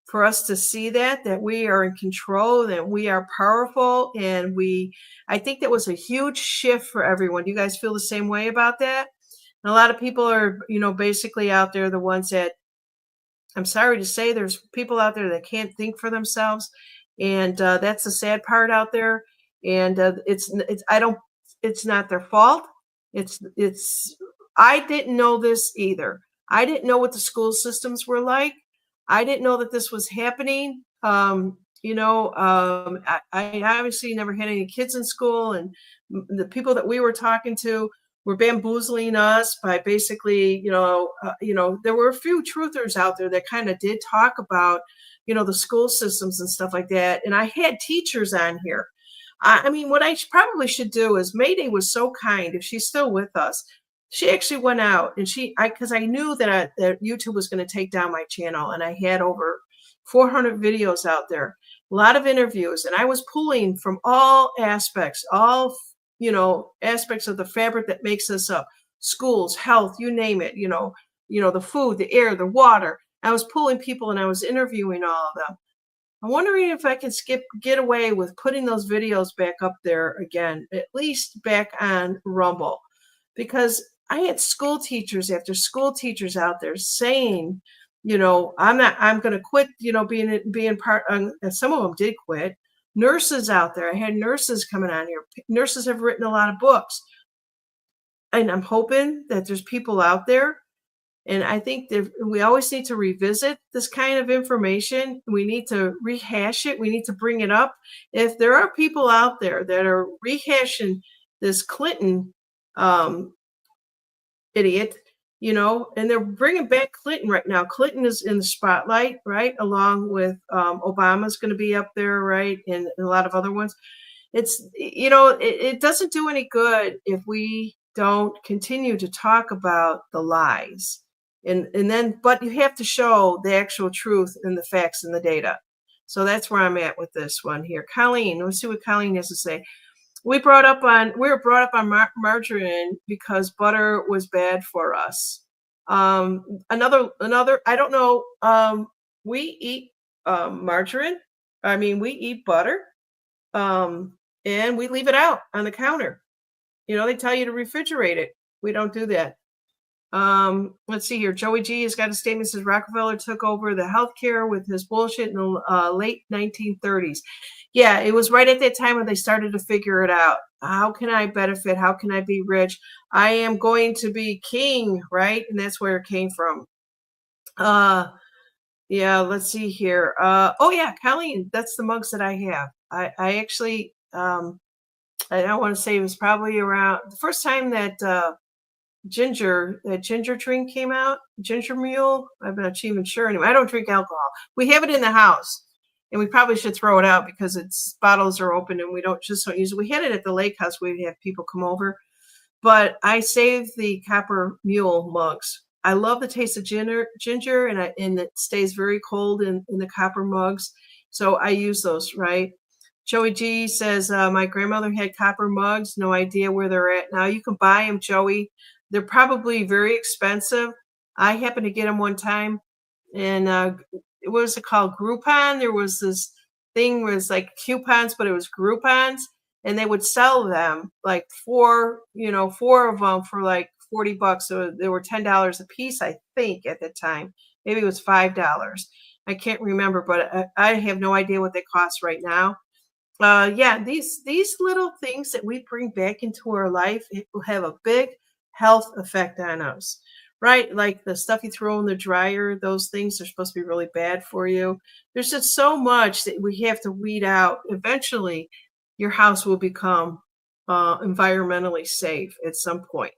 for us to see that we are in control, that we are powerful. And I think that was a huge shift for everyone. Do you guys feel the same way about that? And a lot of people are, basically out there, the ones that, I'm sorry to say, there's people out there that can't think for themselves. And that's the sad part out there. And it's not their fault. I didn't know this either. I didn't know what the school systems were like. I didn't know that this was happening. I obviously never had any kids in school, and the people that we were talking to were bamboozling us by basically, there were a few truthers out there that kind of did talk about, the school systems and stuff like that. And I had teachers on here. I mean, what I probably should do is, Mayday was so kind, if she's still with us, she actually went out and because I knew that YouTube was going to take down my channel, and I had over 400 videos out there, a lot of interviews, and I was pulling from all aspects, aspects of the fabric that makes us up, schools, health, you name it, the food, the air, the water. I was pulling people and I was interviewing all of them. I'm wondering if I can get away with putting those videos back up there again, at least back on Rumble, because I had school teachers after school teachers out there saying, I'm going to quit, being part. Some of them did quit. Nurses out there. I had nurses coming on here. Nurses have written a lot of books. And I'm hoping that there's people out there. And I think that we always need to revisit this kind of information. We need to rehash it. We need to bring it up. If there are people out there that are rehashing this Clinton idiot, you know, and they're bringing back Clinton right now. Clinton is in the spotlight, right? Along with Obama's going to be up there, right? And a lot of other ones. It's, you know, it doesn't do any good if we don't continue to talk about the lies. And then, but you have to show the actual truth and the facts and the data. So that's where I'm at with this one here. Colleen, let's see what Colleen has to say. We were brought up on margarine because butter was bad for us. Another, I don't know. We eat margarine. I mean, we eat butter, and we leave it out on the counter. You know, they tell you to refrigerate it. We don't do that. Let's see here. Joey G has got a statement that says Rockefeller took over the healthcare with his bullshit in the late 1930s. Yeah, it was right at that time when they started to figure it out. How can I benefit? How can I be rich? I am going to be king, right? And that's where it came from. Yeah, let's see here. Oh yeah, Colleen, that's the mugs that I have. I actually, I want to say it was probably around the first time that ginger drink came out, ginger mule. I'm not even sure anyway. I don't drink alcohol. We have it in the house, and we probably should throw it out because its bottles are open and we don't use it. We had it at the lake house. We'd have people come over, but I saved the copper mule mugs. I love the taste of ginger, and it stays very cold in the copper mugs. So I use those, right? Joey G says, my grandmother had copper mugs. No idea where they're at now. You can buy them, Joey. They're probably very expensive. I happened to get them one time, and what was it called? Groupon. There was this thing where it's like coupons, but it was Groupons, and they would sell them like four of them for like $40. So they were $10 a piece, I think, at the time. Maybe it was $5. I can't remember, but I have no idea what they cost right now. Yeah, these little things that we bring back into our life, it will have a big health effect on us, right? Like the stuff you throw in the dryer, those things are supposed to be really bad for you. There's just so much that we have to weed out. Eventually, your house will become environmentally safe at some point.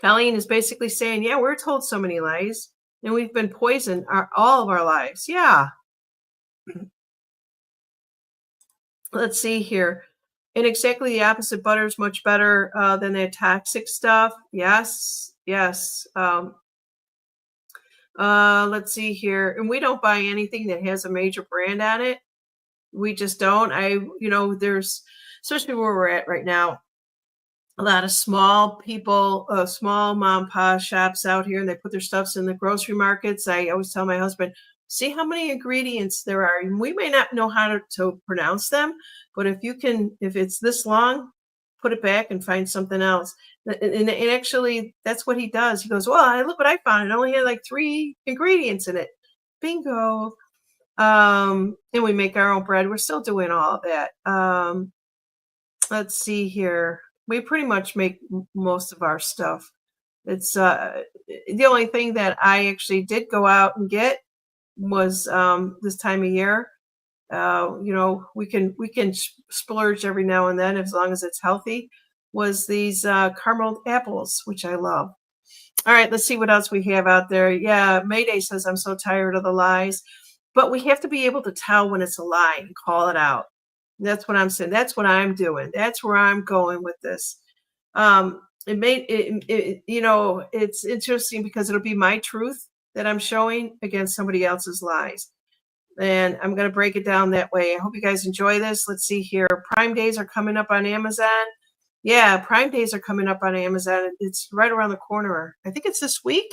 Colleen is basically saying, yeah, we're told so many lies, and we've been poisoned all of our lives. Yeah. Let's see here. And exactly the opposite. Butter is much better than that toxic stuff. Yes. Let's see here. And we don't buy anything that has a major brand on it. We just don't. There's, especially where we're at right now, a lot of small people, small mom and pop shops out here, and they put their stuffs in the grocery markets. I always tell my husband, see how many ingredients there are. And we may not know how to pronounce them, but if it's this long, put it back and find something else. And actually, that's what he does. He goes, well, look what I found. It only had like 3 ingredients in it. Bingo. And we make our own bread. We're still doing all of that. Let's see here. We pretty much make most of our stuff. It's the only thing that I actually did go out and get was this time of year. We can splurge every now and then as long as it's healthy. Was these carameled apples, which I love. All right, let's see what else we have out there. Yeah, Mayday says, I'm so tired of the lies. But we have to be able to tell when it's a lie and call it out. That's what I'm saying. That's what I'm doing. That's where I'm going with this. It's interesting because it'll be my truth that I'm showing against somebody else's lies. And I'm going to break it down that way. I hope you guys enjoy this. Let's see here. Prime Days are coming up on Amazon. Yeah, Prime Days are coming up on Amazon. It's right around the corner. I think it's this week.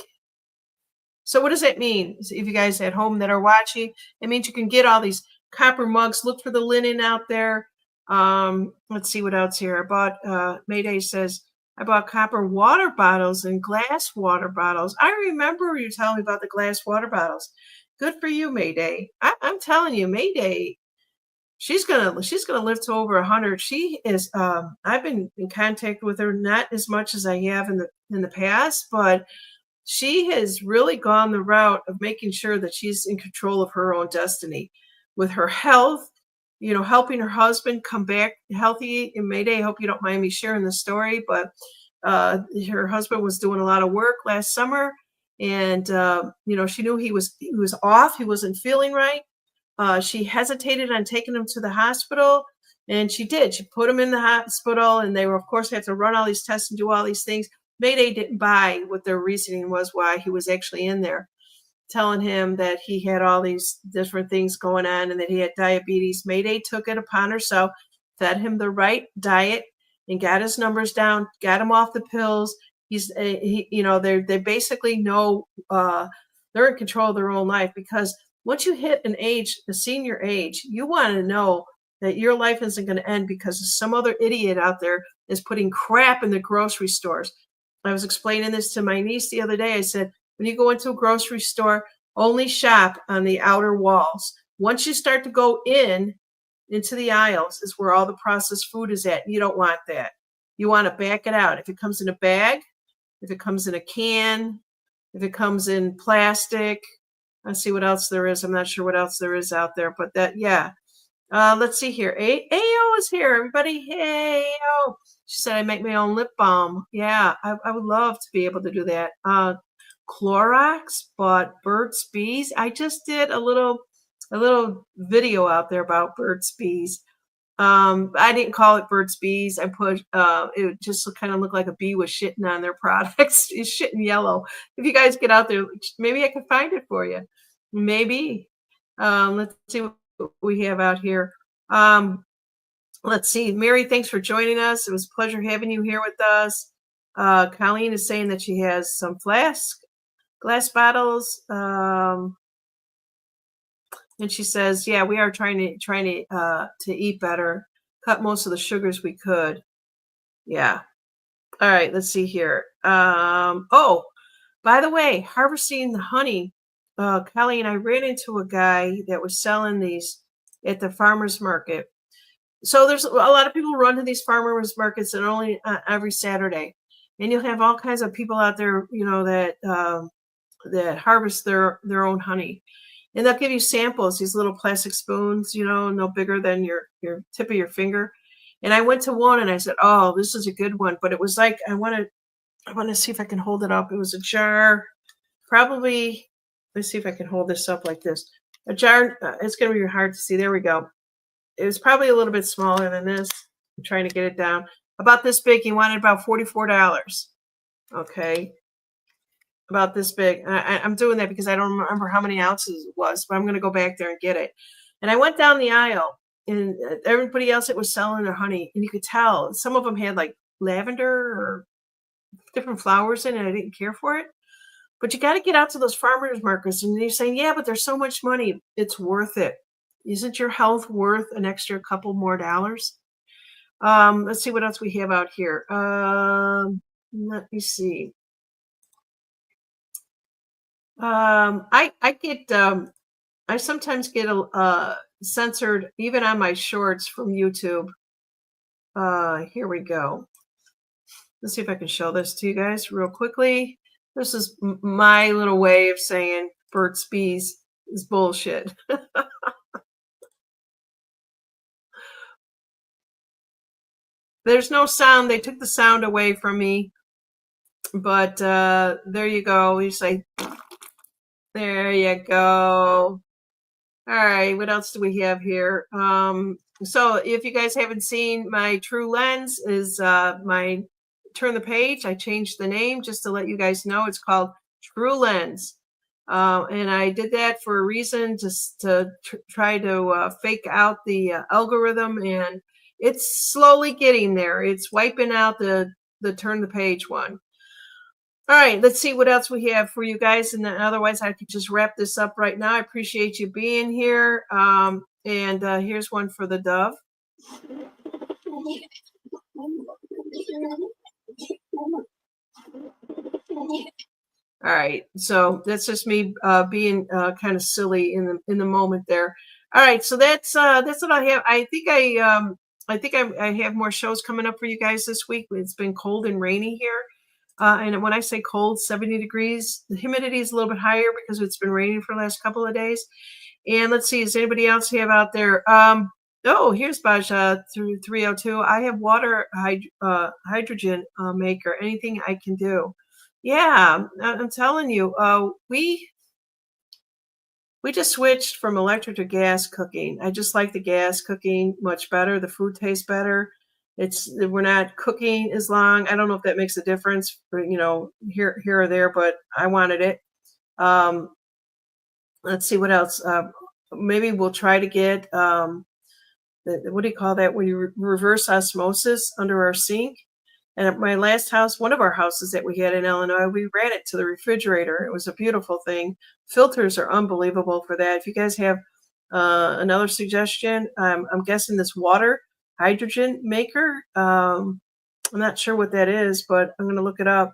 So what does that mean? If you guys at home that are watching, it means you can get all these copper mugs. Look for the linen out there. Let's see what else here. I bought, Mayday says, I bought copper water bottles and glass water bottles. I remember you telling me about the glass water bottles. Good for you, Mayday. I'm telling you, Mayday, she's gonna live to over 100. She is. I've been in contact with her, not as much as I have in the past, but she has really gone the route of making sure that she's in control of her own destiny with her health, helping her husband come back healthy. And Mayday, I hope you don't mind me sharing the story, but her husband was doing a lot of work last summer, and she knew he was off, he wasn't feeling right. She hesitated on taking him to the hospital, and she did. She put him in the hospital, and they were, of course, had to run all these tests and do all these things. Mayday didn't buy what their reasoning was why he was actually in there, telling him that he had all these different things going on and that he had diabetes. Mayday took it upon herself, fed him the right diet, and got his numbers down, got him off the pills. They basically know they're in control of their own life, because once you hit a senior age, you want to know that your life isn't going to end because some other idiot out there is putting crap in the grocery stores. I was explaining this to my niece the other day. I said, when you go into a grocery store, only shop on the outer walls. Once you start to go into the aisles is where all the processed food is at. You don't want that. You want to back it out. If it comes in a bag, if it comes in a can, if it comes in plastic, let's see what else there is. I'm not sure what else there is out there, but yeah. Let's see here. Ao is here, everybody. Hey, Ao. She said, I make my own lip balm. Yeah, I would love to be able to do that. Clorox, but Burt's Bees. I just did a little video out there about Burt's Bees. I didn't call it Burt's Bees. I put it just kind of looked like a bee was shitting on their products. It's shitting yellow. If you guys get out there, maybe I can find it for you. Maybe. Let's see what we have out here. Let's see. Mary, thanks for joining us. It was a pleasure having you here with us. Colleen is saying that she has some glass bottles. And she says, yeah, we are trying to eat better, cut most of the sugars we could. Yeah. All right, let's see here. Oh, by the way, harvesting the honey. Colleen, I ran into a guy that was selling these at the farmer's market. So there's a lot of people run to these farmers markets, and only every Saturday, and you'll have all kinds of people out there, that harvest their own honey, and they'll give you samples, these little plastic spoons, no bigger than your tip of your finger. And I went to one and I said, oh, this is a good one, but it was like, I want to see if I can hold it up. It was a jar, probably. Let's see if I can hold this up like this. A jar. It's going to be hard to see. There we go. It was probably a little bit smaller than this. I'm trying to get it down. About this big. He wanted about $44. Okay. About this big. I'm doing that because I don't remember how many ounces it was, but I'm going to go back there and get it. And I went down the aisle, and everybody else that was selling their honey, and you could tell some of them had like lavender or different flowers in it. I didn't care for it. But you got to get out to those farmers markets, and you're saying, yeah, but there's so much money. It's worth it. Isn't your health worth an extra couple more dollars? Let's see what else we have out here. Let me see. I sometimes get censored even on my shorts from YouTube. Here we go. Let's see if I can show this to you guys real quickly. This is my little way of saying Burt's Bees is bullshit. There's no sound. They took the sound away from me. But there you go. You say, there you go. All right. What else do we have here? So if you guys haven't seen, my True Lens is my turn the page. I changed the name just to let you guys know. It's called True Lens. And I did that for a reason, just to try to fake out the algorithm, and it's slowly getting there. It's wiping out the turn the page one. All right, let's see what else we have for you guys. And then otherwise, I could just wrap this up right now. I appreciate you being here. And here's one for the dove. All right, so that's just me being kind of silly in the moment there. All right, so that's what I have. I think I have more shows coming up for you guys this week. It's been cold and rainy here, and when I say cold, 70 degrees. The humidity is a little bit higher because it's been raining for the last couple of days. And let's see, does anybody else have out there? Oh, here's Baja through 302. I have water hydrogen maker. Anything I can do. Yeah, I'm telling you, we just switched from electric to gas cooking. I just like the gas cooking much better. The food tastes better. We're not cooking as long. I don't know if that makes a difference, for, here or there, but I wanted it. Let's see what else. Maybe we'll try to get what do you call that? When you reverse osmosis under our sink. And at my last house, one of our houses that we had in Illinois, we ran it to the refrigerator. It was a beautiful thing. Filters are unbelievable for that. If you guys have another suggestion, I'm guessing this water hydrogen maker. I'm not sure what that is, but I'm going to look it up.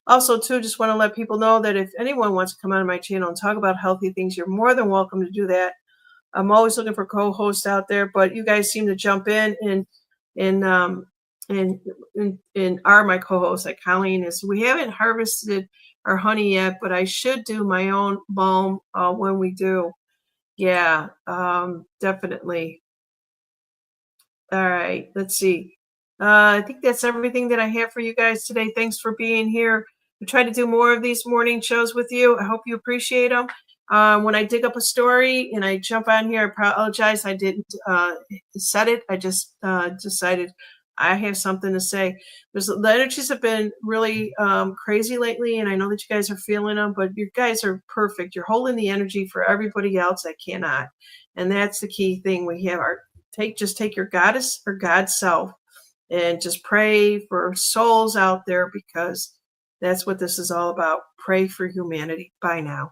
Also, too, just want to let people know that if anyone wants to come on my channel and talk about healthy things, you're more than welcome to do that. I'm always looking for co-hosts out there, but you guys seem to jump in and are my co-hosts. Like Colleen is. We haven't harvested our honey yet, but I should do my own balm when we do. Yeah, definitely. All right, let's see. I think that's everything that I have for you guys today. Thanks for being here. We try to do more of these morning shows with you. I hope you appreciate them. When I dig up a story and I jump on here, I apologize. I didn't set it. I just decided I have something to say. The energies have been really crazy lately, and I know that you guys are feeling them, but you guys are perfect. You're holding the energy for everybody else that cannot. And that's the key thing. We have just take your goddess or God self and just pray for souls out there, because that's what this is all about. Pray for humanity. Bye now.